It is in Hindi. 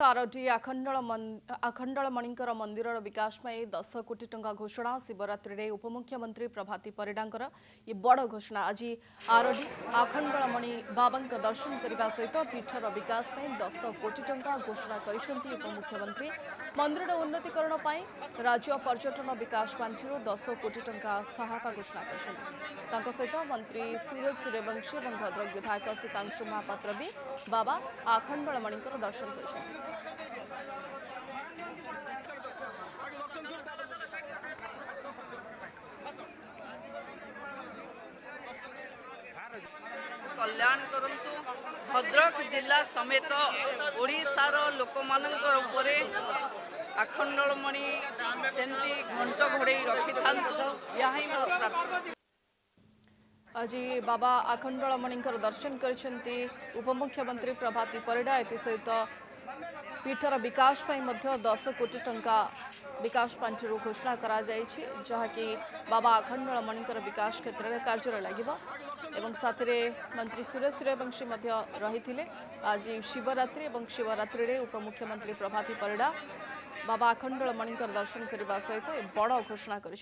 आरडी आखंडलमणिकर मंदिर विकास में 10 कोटी टंका घोषणा। शिवरात्रि में उपमुख्यमंत्री प्रभाती परिडांकर ये बड़ घोषणा। आज आरडी आखंडलमणि बाबा दर्शन करने सहित पीठर विकास में 10 कोटी टंका घोषणा कर उपमुख्यमंत्री। मंदिर उन्नतीकरण राज्य पर्यटन विकास पांठि 10 कोटी टंका सहायता घोषणा कर सहित मंत्री सूरज सूर्यवंशी और भद्रक विधायक सीतांशु महापात्र भी बाबा आखंडलमणिकर दर्शन कर कल्याण करंतु भद्रक जिला समेत ओडिशार लोक मानकर आखंडलमणि सेमती घंट घोड़े रखि आज बाबा आखंडलमणिकर दर्शन करछन्ती उपमुख्यमंत्री प्रभाती परिडा। सहित पीठर विकास पर 10 कोटी टंका विकास पांठि घोषणा करा जायछि, जहाँकि बाबा आखंडलमणिकर विकास क्षेत्र में कार्य लगिबो। एवं साथ मंत्री सुरेश सूर्यवंशी रही। आज शिवरात्रि और शिवरात्रि में उपमुख्यमंत्री प्रभाती परिडा बाबा आखंडलमणिकर दर्शन करने सहित बड़ घोषणा कर।